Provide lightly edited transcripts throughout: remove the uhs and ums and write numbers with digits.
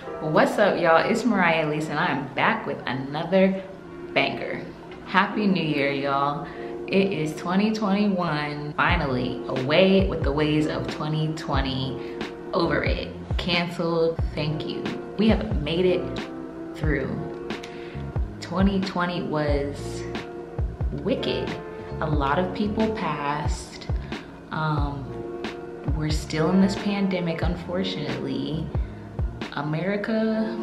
What's up, y'all? It's Mariah Elise, and I am back with another banger. Happy New Year, y'all. It is 2021, finally, away with the ways of 2020. Over it, canceled, thank you. We have made it through. 2020 was wicked. A lot of people passed. We're still in this pandemic, unfortunately. America,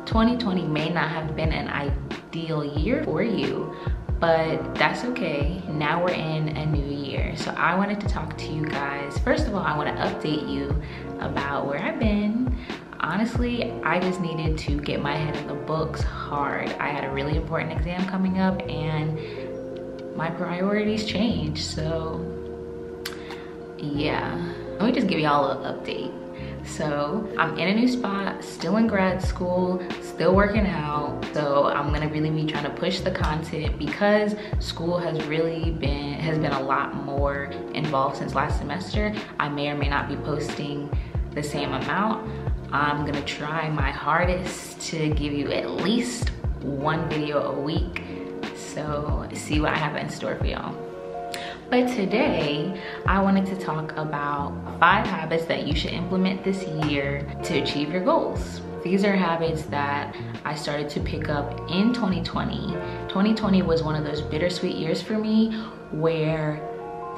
2020 may not have been an ideal year for you, but that's okay. Now we're in a new year. So I wanted to talk to you guys. First of all, I want to update you about where I've been. Honestly, I just needed to get my head in the books hard. I had a really important exam coming up and my priorities changed. So yeah, let me just give y'all an update. So I'm in a new spot, still in grad school, still working out. So I'm gonna really be trying to push the content because school has been a lot more involved since last semester. I may or may not be posting the same amount. I'm gonna try my hardest to give you at least one video a week. So see what I have in store for y'all. But today, I wanted to talk about 5 habits that you should implement this year to achieve your goals. These are habits that I started to pick up in 2020. 2020 was one of those bittersweet years for me where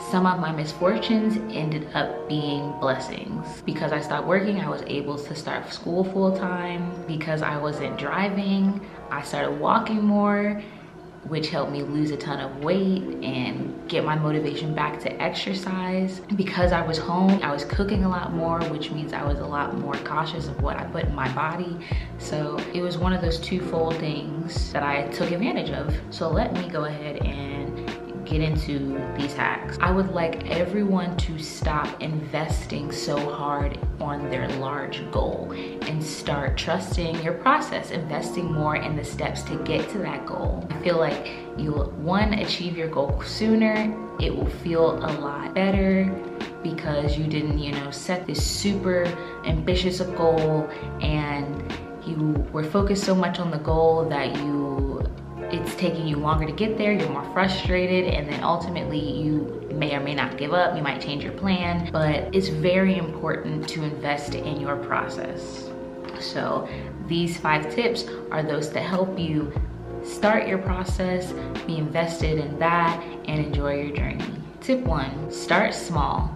some of my misfortunes ended up being blessings. Because I stopped working, I was able to start school full time. Because I wasn't driving, I started walking more, which helped me lose a ton of weight and get my motivation back to exercise. Because I was home, I was cooking a lot more, which means I was a lot more cautious of what I put in my body. So it was one of those twofold things that I took advantage of. So let me go ahead and get into these hacks. I would like everyone to stop investing so hard on their large goal and start trusting your process, investing more in the steps to get to that goal. I feel like you'll, one, achieve your goal sooner. It will feel a lot better because you didn't, set this super ambitious goal and you were focused so much on the goal that it's taking you longer to get there, you're more frustrated, and then ultimately you may or may not give up, you might change your plan, but it's very important to invest in your process. So these 5 tips are those to help you start your process, be invested in that, and enjoy your journey. Tip 1, start small,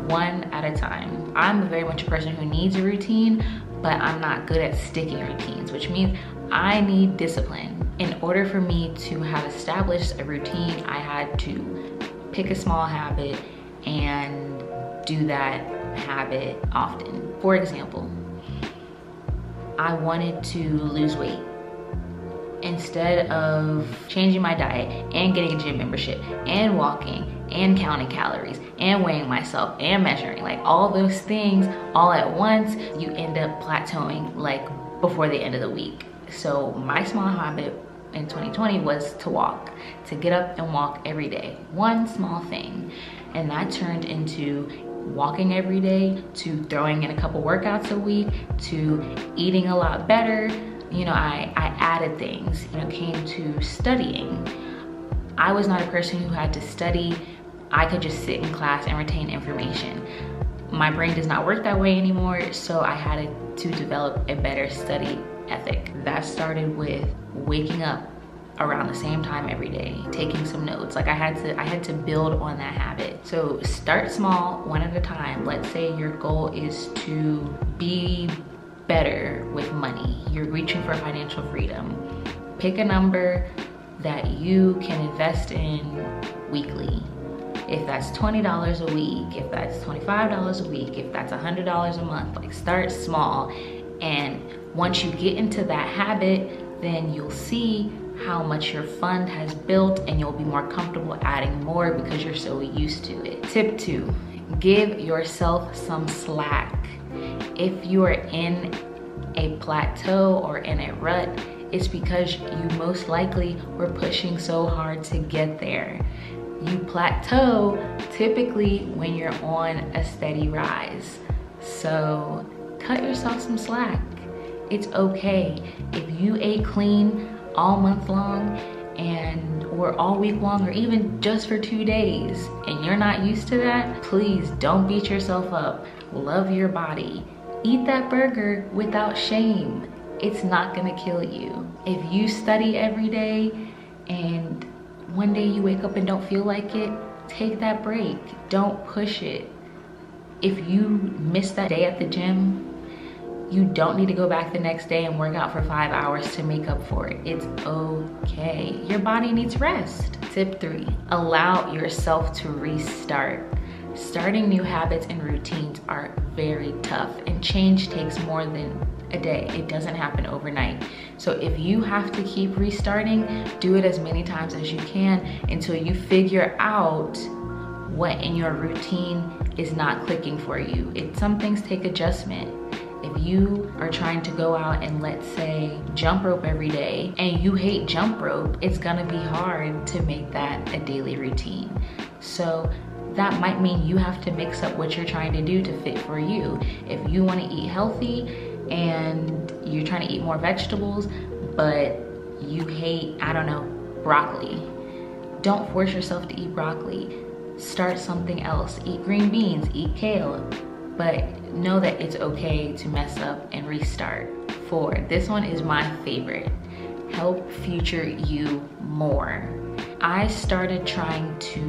one at a time. I'm very much a person who needs a routine, but I'm not good at sticking routines, which means I need discipline. In order for me to have established a routine, I had to pick a small habit and do that habit often. For example, I wanted to lose weight. Instead of changing my diet and getting a gym membership and walking and counting calories and weighing myself and measuring, like all those things all at once, you end up plateauing like before the end of the week. So my small habit in 2020 was to walk, to get up and walk every day. One small thing. And that turned into walking every day, to throwing in a couple workouts a week, to eating a lot better. I added things. Came to studying. I was not a person who had to study. I could just sit in class and retain information. My brain does not work that way anymore, so I had to develop a better study ethic. That started with waking up around the same time every day, taking some notes. Like I had to build on that habit. So start small, one at a time. Let's say your goal is to be better with money. You're reaching for financial freedom. Pick a number that you can invest in weekly. If that's $20 a week, if that's $25 a week, if that's $100 a month, like start small. And once you get into that habit, then you'll see how much your fund has built and you'll be more comfortable adding more because you're so used to it. Tip 2, give yourself some slack. If you are in a plateau or in a rut, it's because you most likely were pushing so hard to get there. You plateau typically when you're on a steady rise. So cut yourself some slack. It's okay. If you ate clean all month long or all week long, or even just for 2 days, and you're not used to that, please don't beat yourself up. Love your body. Eat that burger without shame. It's not gonna kill you. If you study every day and one day you wake up and don't feel like it, take that break. Don't push it. If you miss that day at the gym, you don't need to go back the next day and work out for 5 hours to make up for it. It's okay. Your body needs rest. Tip 3, allow yourself to restart. Starting new habits and routines are very tough, and change takes more than a day. It doesn't happen overnight. So if you have to keep restarting, do it as many times as you can until you figure out what in your routine is not clicking for you. Some things take adjustment. If you are trying to go out and, let's say, jump rope every day and you hate jump rope, it's gonna be hard to make that a daily routine. So that might mean you have to mix up what you're trying to do to fit for you. If you wanna eat healthy and you're trying to eat more vegetables, but you hate, I don't know, broccoli, don't force yourself to eat broccoli. Start something else. Eat green beans, eat kale, but know that it's okay to mess up and restart. 4, this one is my favorite. Help future you more. I started trying to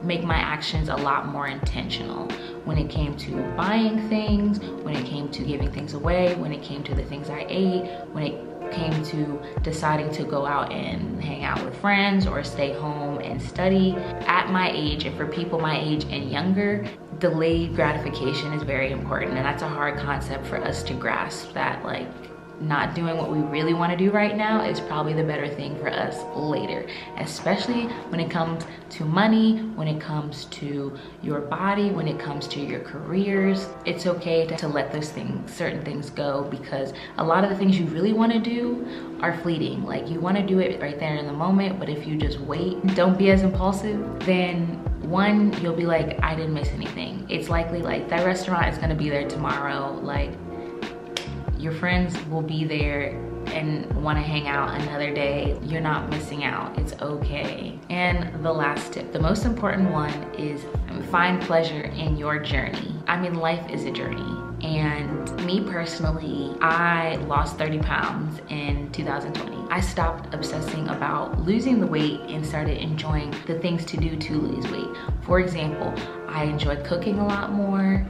make my actions a lot more intentional when it came to buying things, when it came to giving things away, when it came to the things I ate, when it came to deciding to go out and hang out with friends or stay home and study. At my age, and for people my age and younger, delayed gratification is very important, and that's a hard concept for us to grasp, that like not doing what we really want to do right now is probably the better thing for us later, especially when it comes to money, when it comes to your body, when it comes to your careers. It's okay to let those things, certain things go, because a lot of the things you really want to do are fleeting. Like, you want to do it right there in the moment, but if you just wait, don't be as impulsive, then one, you'll be like, I didn't miss anything. It's likely like that restaurant is going to be there tomorrow. Like, your friends will be there and want to hang out another day. You're not missing out. It's okay. And the last tip, the most important one, is find pleasure in your journey. I mean, life is a journey. And me personally, I lost 30 pounds in 2020. I stopped obsessing about losing the weight and started enjoying the things to do to lose weight. For example, I enjoy cooking a lot more.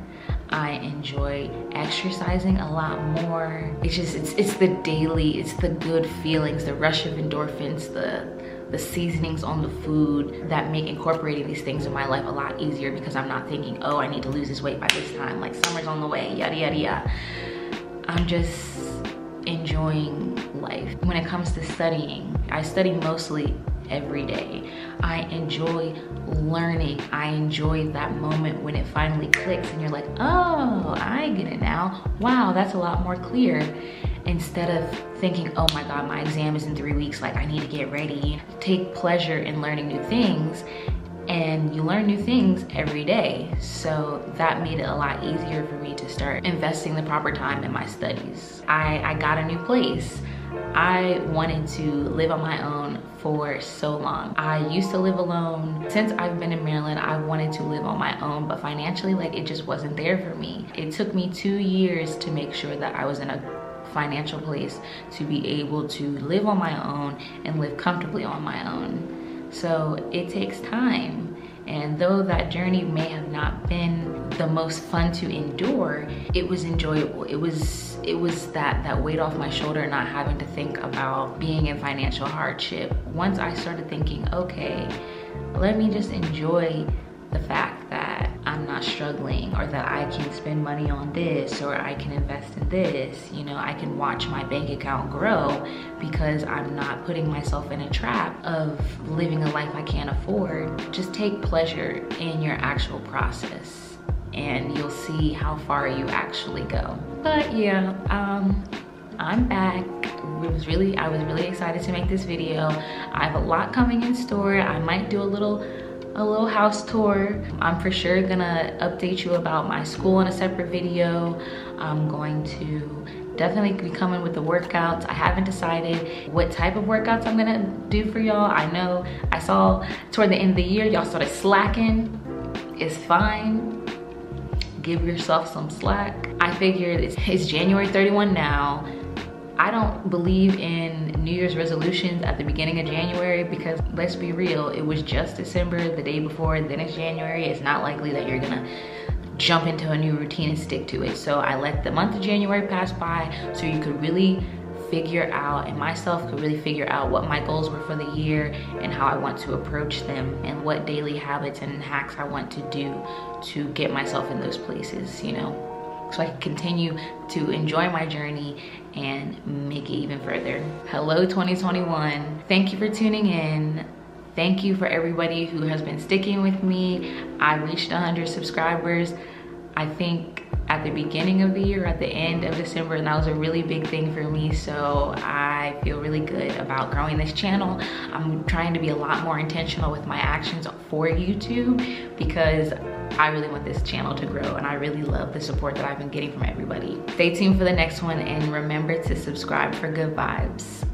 I enjoy exercising a lot more. It's the daily, it's the good feelings, the rush of endorphins, the seasonings on the food that make incorporating these things in my life a lot easier, because I'm not thinking, oh, I need to lose this weight by this time, like summer's on the way, yada, yada, yada. I'm just enjoying life. When it comes to studying, I study mostly every day. I enjoy learning. I enjoy that moment when it finally clicks and you're like, oh, I get it now. Wow, that's a lot more clear. Instead of thinking, oh my God, my exam is in 3 weeks, like I need to get ready. Take pleasure in learning new things, and you learn new things every day. So that made it a lot easier for me to start investing the proper time in my studies. I got a new place. I wanted to live on my own for so long. I used to live alone. Since I've been in Maryland, I wanted to live on my own, but financially, like, it just wasn't there for me. It took me 2 years to make sure that I was in a financial place to be able to live on my own and live comfortably on my own. So it takes time. And though that journey may have not been the most fun to endure, it was enjoyable. It was that weight off my shoulder, not having to think about being in financial hardship. Once I started thinking, okay, let me just enjoy the fact that I'm not struggling, or that I can spend money on this, or I can invest in this, you know, I can watch my bank account grow because I'm not putting myself in a trap of living a life I can't afford. Just take pleasure in your actual process and you'll see how far you actually go. But yeah, I'm back. I was really excited to make this video. I have a lot coming in store. I might do a little a little house tour. I'm for sure gonna update you about my school in a separate video. I'm going to definitely be coming with the workouts. I haven't decided what type of workouts I'm gonna do for y'all. I know I saw toward the end of the year, y'all started slacking. It's fine. Give yourself some slack. I figured it's January 31 now. I don't believe in New Year's resolutions at the beginning of January because let's be real, it was just December the day before, then it's January. It's not likely that you're gonna jump into a new routine and stick to it. So I let the month of January pass by so you could really figure out, and myself could really figure out what my goals were for the year and how I want to approach them and what daily habits and hacks I want to do to get myself in those places, you know? So I can continue to enjoy my journey and make it even further. Hello 2021. Thank you for tuning in. Thank you for everybody who has been sticking with me. I reached 100 subscribers, I think at the beginning of the year, at the end of December, and that was a really big thing for me. So I feel really good about growing this channel. I'm trying to be a lot more intentional with my actions for YouTube because I really want this channel to grow and I really love the support that I've been getting from everybody. Stay tuned for the next one and remember to subscribe for good vibes.